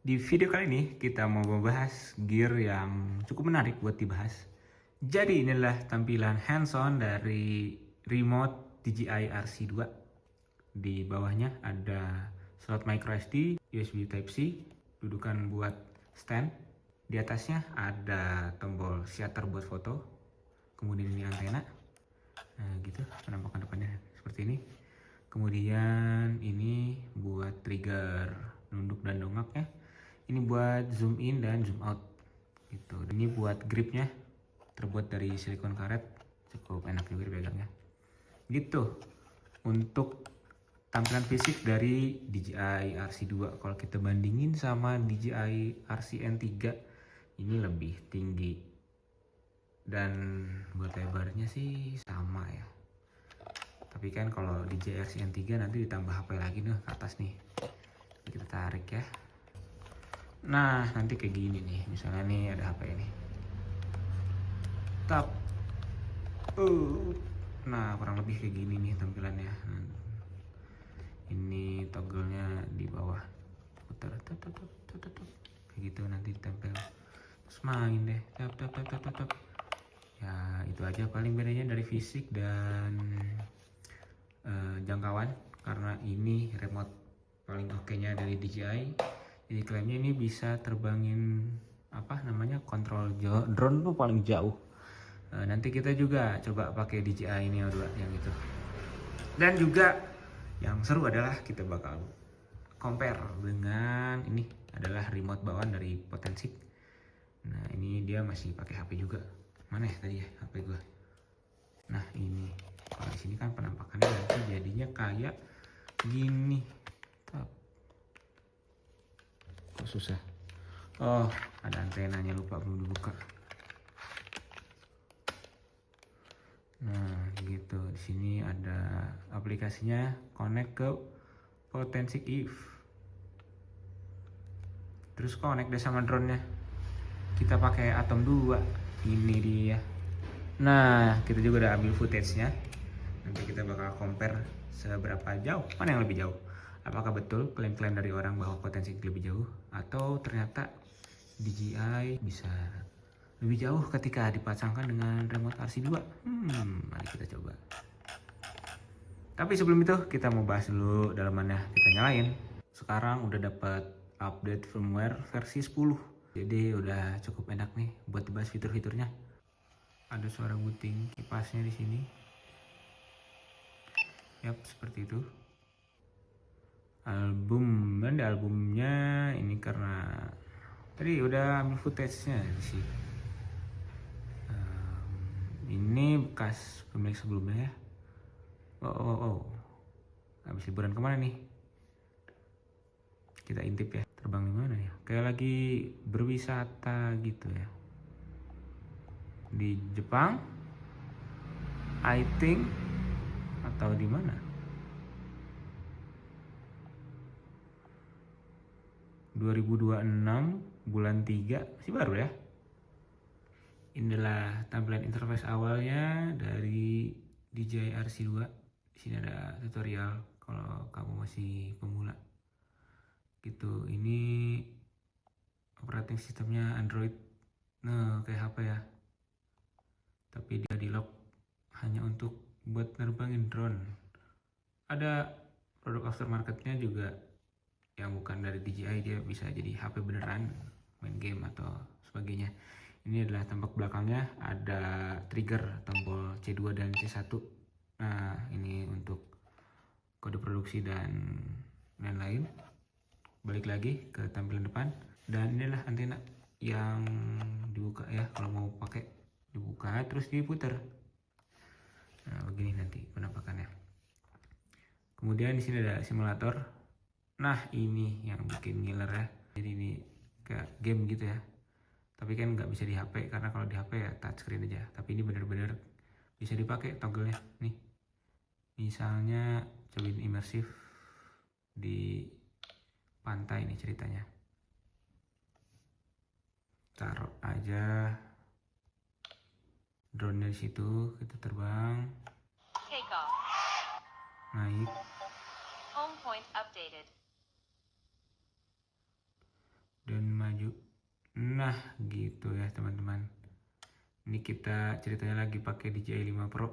Di video kali ini kita mau membahas gear yang cukup menarik buat dibahas. Jadi inilah tampilan hands-on dari remote DJI RC2. Di bawahnya ada slot microSD, USB Type-C, dudukan buat stand. Di atasnya ada tombol shutter buat foto. Kemudian ini antena. Nah gitu penampakan depannya seperti ini. Kemudian ini buat trigger nunduk dan dongak ya. Ini buat zoom in dan zoom out gitu. Ini buat gripnya terbuat dari silikon karet, cukup enak juga dipegangnya gitu. Untuk tampilan fisik dari DJI RC2, kalau kita bandingin sama DJI RC N3, ini lebih tinggi dan buat lebarnya sih sama ya. Tapi kan kalau DJI RC N3 nanti ditambah HP lagi nih ke atas nih. Kita tarik ya. Nah nanti kayak gini nih, misalnya nih ada HP ini, tap, nah kurang lebih kayak gini nih tampilannya. Ini toggle-nya di bawah, putar, kayak gitu nanti ditempel, terus main deh, tap. Ya itu aja paling bedanya dari fisik dan jangkauan, karena ini remote paling oke-nya dari DJI. Jadi klaimnya ini bisa terbangin kontrol drone tuh paling jauh. Nanti kita juga coba pakai DJI Neo 2 yang itu. Dan juga yang seru adalah kita bakal compare dengan ini adalah remote bawaan dari Potensic. Nah ini dia masih pakai HP juga. Mana ya tadi ya HP gua? Nah ini kalau di sini kan penampakannya nanti jadinya kayak gini. Kok susah? Oh, ada antenanya, lupa belum dibuka. Nah, gitu. Di sini ada aplikasinya, connect ke Potensic Eve. Terus connect deh sama drone-nya. Kita pakai Atom 2. Ini dia. Nah, kita juga udah ambil footage-nya. Nanti kita bakal compare seberapa jauh, mana yang lebih jauh. Apakah betul klaim-klaim dari orang bahwa potensi lebih jauh, atau ternyata DJI bisa lebih jauh ketika dipasangkan dengan remote RC2? Mari kita coba. Tapi sebelum itu kita mau bahas dulu dalamannya. Kita nyalain. Sekarang udah dapat update firmware versi 10. Jadi udah cukup enak nih buat bahas fitur-fiturnya. Ada suara buting kipasnya di sini. Yap, seperti itu. Dan di albumnya ini karena tadi udah ambil footage-nya sih. Ini bekas pemilik sebelumnya ya. Habis liburan kemana nih? Kita intip ya. Terbang di mana ya? Kayak lagi berwisata gitu ya. Di Jepang, I think, atau di mana? 2026 bulan 3, masih baru ya. Inilah tampilan interface awalnya dari DJI RC2. Di sini ada tutorial kalau kamu masih pemula. Gitu. Ini operating sistemnya Android. Nah, kayak HP ya. Tapi dia di lock hanya untuk buat nerbangin drone. Ada produk aftermarketnya juga yang bukan dari DJI, dia bisa jadi HP beneran, main game atau sebagainya. Ini adalah tampak belakangnya, ada trigger tombol C2 dan C1. Nah ini untuk kode produksi dan lain-lain. Balik lagi ke tampilan depan, dan inilah antena yang dibuka ya, kalau mau pakai dibuka terus diputar. Nah begini nanti penampakannya. Kemudian di sini ada simulator. Nah ini yang bikin ngiler ya. Jadi ini kayak game gitu ya. Tapi kan nggak bisa di HP, karena kalau di HP ya touchscreen aja. Tapi ini bener-bener bisa dipakai toggle-nya nih. Misalnya cobain imersif di pantai nih ceritanya. Taruh aja drone-nya di situ, kita terbang. Naik. Home point updated. Nah gitu ya teman-teman. Ini kita ceritanya lagi pakai DJI 5 Pro,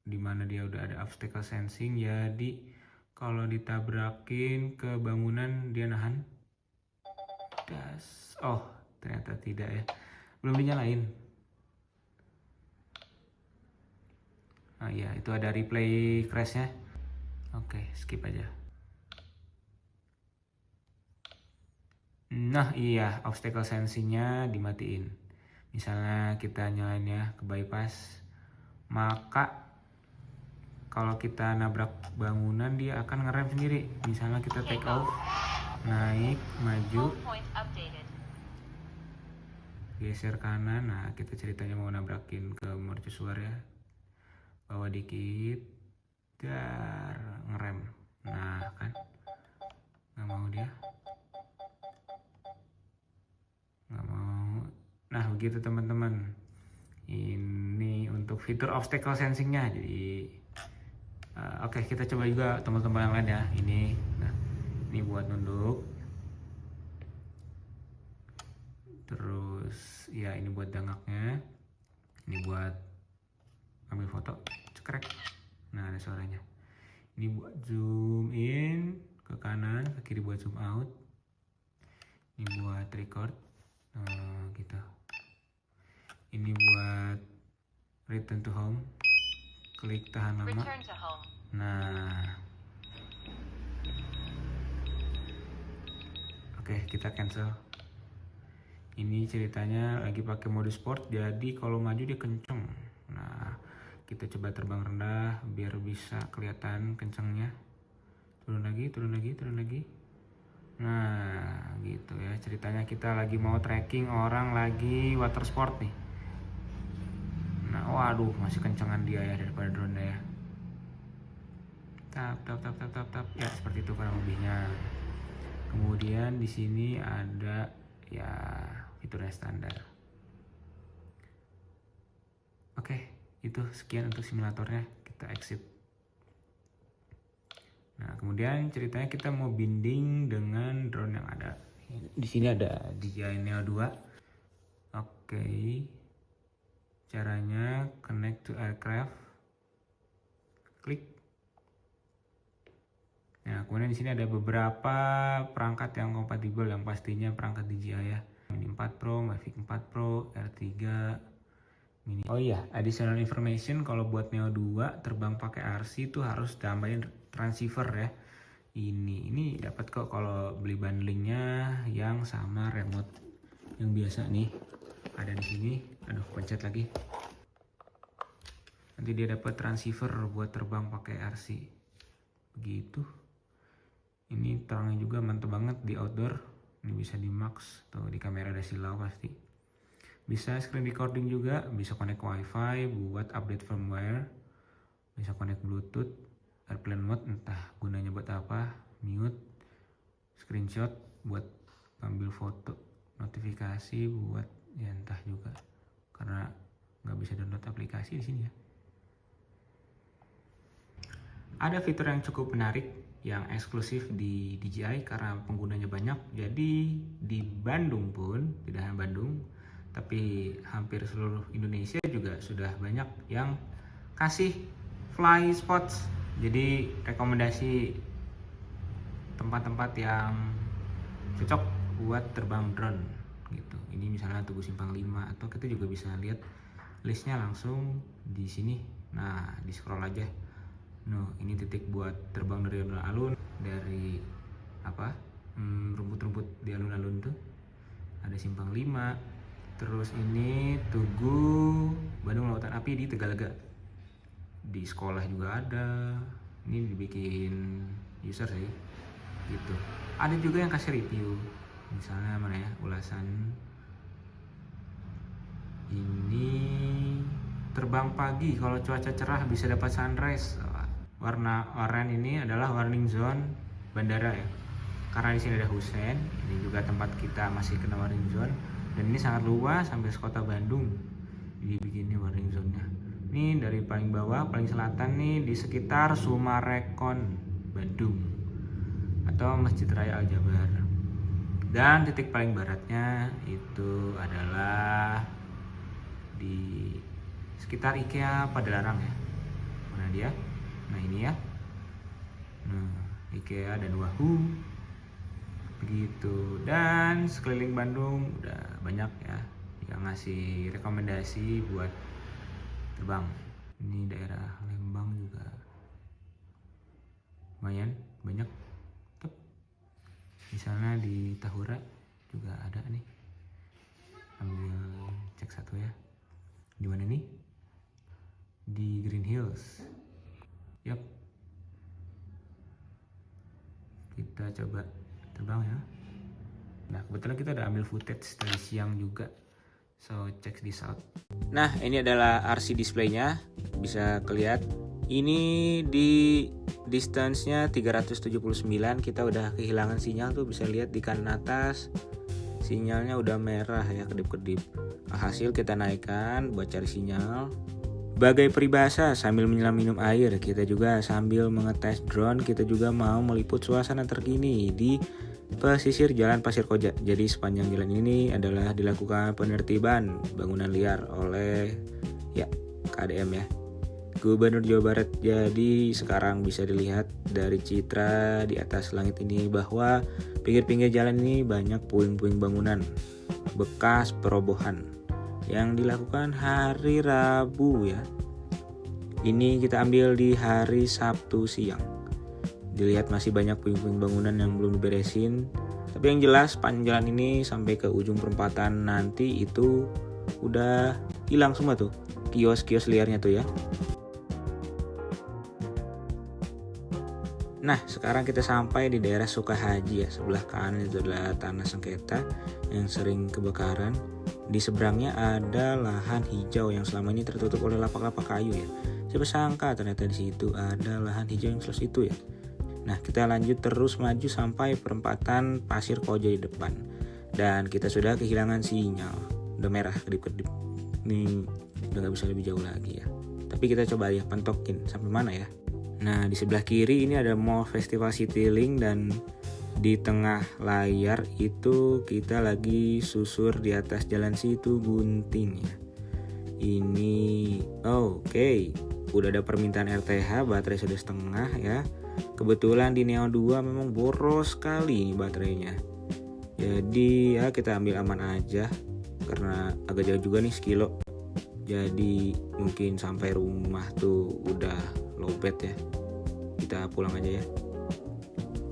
dimana dia udah ada obstacle sensing, jadi kalau ditabrakin ke bangunan dia nahan. Oh ternyata tidak ya, belum dinyalain. Ah iya, itu ada replay crashnya. Oke, skip aja. Nah iya, obstacle sensingnya dimatiin. Misalnya kita nyalainnya ke bypass, maka kalau kita nabrak bangunan dia akan ngerem sendiri. Misalnya kita take off, naik, maju, geser kanan. Nah kita ceritanya mau nabrakin ke mercusuar ya, bawa dikit, dar, ngerem. Nah kan nggak mau dia, nggak mau. Nah begitu teman-teman, ini untuk fitur obstacle sensingnya. Jadi oke, kita coba juga teman-teman yang lain ya. Nah ini buat nunduk, terus ya ini buat dangaknya, ini buat ambil foto, cekrek. Nah ada suaranya. Ini buat zoom in ke kanan, ke kiri buat zoom out. Ini buat record, gitu. Ini buat return to home, klik tahan lama. Nah oke, kita cancel. Ini ceritanya lagi pakai mode sport, jadi kalau maju dia kenceng. Nah kita coba terbang rendah biar bisa kelihatan kencengnya. Turun lagi, turun lagi, turun lagi. Nah gitu ya, ceritanya kita lagi mau tracking orang lagi water sport nih. Nah waduh, masih kencengan dia ya daripada drone ya. Tap tap tap tap tap tap ya, seperti itu kurang lebihnya. Kemudian di sini ada ya fiturnya standar. Oke, itu sekian untuk simulatornya. Kita exit. Nah kemudian ceritanya kita mau binding dengan drone yang ada. Di sini ada DJI Neo 2. Oke, caranya connect to aircraft, klik. Nah kemudian di sini ada beberapa perangkat yang kompatibel, yang pastinya perangkat DJI ya. Mini 4 Pro, Mavic 4 Pro, R3 Mini. Oh iya, additional information, kalau buat Neo 2 terbang pakai RC itu harus tambahin transceiver ya. Ini dapat kok kalau beli bundlingnya yang sama remote yang biasa nih. Ada di sini. Aduh, pencet lagi. Nanti dia dapat transceiver buat terbang pakai RC. Begitu. Ini terangnya juga mantap banget di outdoor. Ini bisa di max, tuh di kamera ada silau pasti. Bisa screen recording juga, bisa connect wifi buat update firmware, bisa connect bluetooth, airplane mode entah gunanya buat apa, mute, screenshot buat ambil foto, notifikasi buat ya entah juga, karena nggak bisa download aplikasi di sini ya. Ada fitur yang cukup menarik yang eksklusif di DJI karena penggunanya banyak. Jadi di Bandung pun, tidak hanya Bandung, tapi hampir seluruh Indonesia juga sudah banyak yang kasih fly spots. Jadi rekomendasi tempat-tempat yang cocok buat terbang drone gitu. Ini misalnya Tugu Simpang 5, atau kita juga bisa lihat listnya langsung di sini. Nah, di scroll aja. Ini titik buat terbang dari alun-alun, dari rumput-rumput di alun-alun tuh. Ada Simpang 5. Terus ini Tugu Bandung Lautan Api di Tegalaga. Di sekolah juga ada. Ini dibikin user sih gitu. Ada juga yang kasih review, misalnya mana ya, ulasan ini terbang pagi kalau cuaca cerah bisa dapat sunrise. Warna oranye ini adalah warning zone bandara ya, karena di sini ada Hussein. Ini juga tempat kita masih kena warning zone, dan ini sangat luas sampai sekota Bandung dibikinnya warning zone-nya. Ini dari paling bawah paling selatan nih, di sekitar Sumarekon Bandung atau Masjid Raya Al Jabar. Dan titik paling baratnya itu adalah di sekitar IKEA Padalarang ya. Mana dia? Nah ini ya. Nah, IKEA dan Wahoo. Begitu. Dan sekeliling Bandung udah banyak ya yang ngasih rekomendasi buat terbang. Ini daerah Lembang juga lumayan banyak. Misalnya di Tahura juga ada nih. Ambil cek satu ya. Di mana nih? Di Green Hills. Yap. Kita coba terbang ya. Nah kebetulan kita udah ambil footage dari siang juga. So check this out. Nah ini adalah RC displaynya. Bisa kelihatan. Ini di distance-nya 379. Kita udah kehilangan sinyal tuh, bisa lihat di kanan atas. Sinyalnya udah merah ya, kedip-kedip. Hasil kita naikkan buat cari sinyal. Bagai peribahasa sambil menyelam minum air, kita juga sambil mengetes drone, kita juga mau meliput suasana terkini di pesisir Jalan Pasir Koja. Jadi sepanjang jalan ini adalah dilakukan penertiban bangunan liar oleh ya KDM ya, Gubernur Jawa Barat. Jadi sekarang bisa dilihat dari citra di atas langit ini bahwa pinggir-pinggir jalan ini banyak puing-puing bangunan bekas perobohan yang dilakukan hari Rabu ya. Ini kita ambil di hari Sabtu siang. Dilihat masih banyak puing-puing bangunan yang belum diberesin. Tapi yang jelas panjang jalan ini sampai ke ujung perempatan nanti itu udah hilang semua tuh kios-kios liarnya tuh ya. Nah sekarang kita sampai di daerah Sukahaji ya. Sebelah kanan itu adalah tanah sengketa yang sering kebakaran. Di seberangnya ada lahan hijau yang selama ini tertutup oleh lapak-lapak kayu ya. Siapa sangka ternyata di situ ada lahan hijau yang seluas itu ya. Nah kita lanjut terus maju sampai perempatan Pasir Koja di depan. Dan kita sudah kehilangan sinyal. Udah merah kedip-kedip. Ini udah gak bisa lebih jauh lagi ya. Tapi kita coba ya pentokin sampai mana ya. Nah di sebelah kiri ini ada Mall Festival Citylink dan di tengah layar itu kita lagi susur di atas jalan Situ Gunting ya. Ini oke. Udah ada permintaan RTH, baterai sudah setengah ya. Kebetulan di Neo 2 memang boros sekali baterainya. Jadi ya kita ambil aman aja karena agak jauh juga nih sekilo. Jadi mungkin sampai rumah tuh udah lowbat ya. Kita pulang aja ya.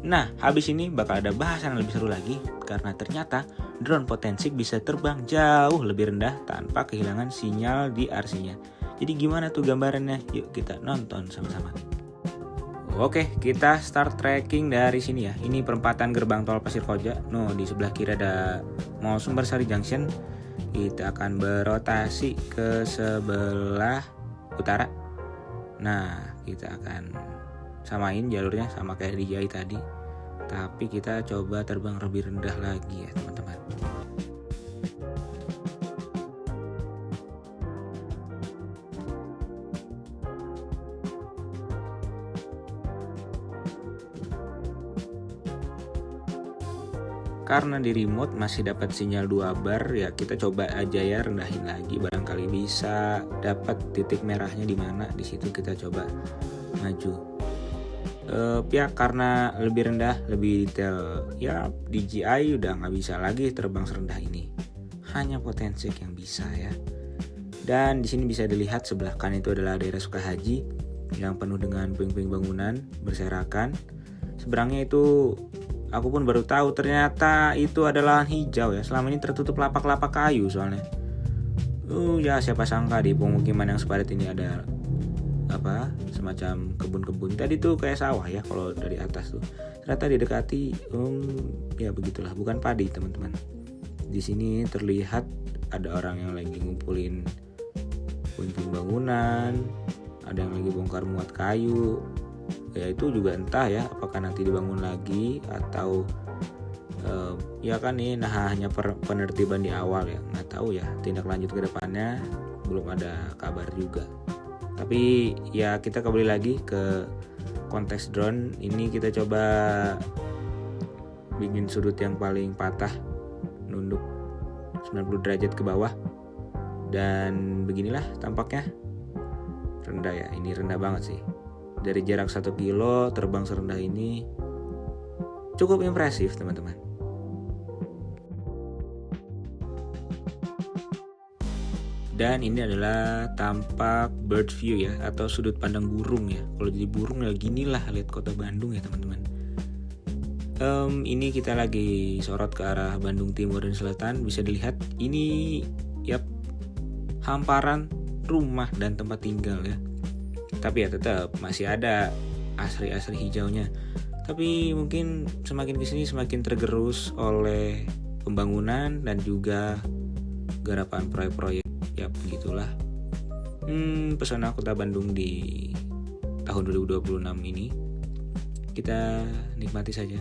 Nah, habis ini bakal ada bahasan yang lebih seru lagi karena ternyata drone Potensik bisa terbang jauh lebih rendah tanpa kehilangan sinyal di RC-nya. Jadi gimana tuh gambarannya? Yuk kita nonton sama-sama. Oke, kita start tracking dari sini ya. Ini perempatan gerbang tol Pasir Koja. No, di sebelah kiri ada Mall Sumbersari Junction. Kita akan berotasi ke sebelah utara. Nah, kita akan samain jalurnya sama kayak di DJI tadi. Tapi kita coba terbang lebih rendah lagi ya teman-teman. Karena di remote masih dapat sinyal 2 bar ya, kita coba aja ya rendahin lagi, barangkali bisa dapat titik merahnya di mana. Di situ kita coba maju. Ya karena lebih rendah, lebih detail ya, DJI udah nggak bisa lagi terbang serendah ini. Hanya Potensik yang bisa ya. Dan di sini bisa dilihat sebelah kanan itu adalah daerah Sukahaji yang penuh dengan puing-puing bangunan berserakan. Seberangnya itu aku pun baru tahu ternyata itu adalah lahan hijau ya. Selama ini tertutup lapak-lapak kayu soalnya. Ya siapa sangka di pemukiman yang sepadat ini ada semacam kebun-kebun. Tadi tuh kayak sawah ya kalau dari atas tuh. Ternyata didekati ya begitulah, bukan padi teman-teman. Di sini terlihat ada orang yang lagi ngumpulin puing-puing bangunan, ada yang lagi bongkar muat kayu. Ya itu juga entah ya apakah nanti dibangun lagi atau ya kan ini hanya penertiban di awal ya, nggak tahu ya tindak lanjut ke depannya, belum ada kabar juga. Tapi ya kita kembali lagi ke konteks drone ini, kita coba bikin sudut yang paling patah, nunduk 90 derajat ke bawah. Dan beginilah tampaknya. Rendah ya, ini rendah banget sih. Dari jarak 1 kilo terbang serendah ini cukup impresif teman-teman. Dan ini adalah tampak bird view ya, atau sudut pandang burung ya. Kalau jadi burung ya ginilah lihat kota Bandung ya teman-teman. Ini kita lagi sorot ke arah Bandung Timur dan Selatan. Bisa dilihat ini hamparan rumah dan tempat tinggal ya. Tapi ya tetap masih ada asri-asri hijaunya. Tapi mungkin semakin kesini semakin tergerus oleh pembangunan dan juga garapan proyek-proyek. Ya begitulah pesona kota Bandung di tahun 2026 ini. Kita nikmati saja.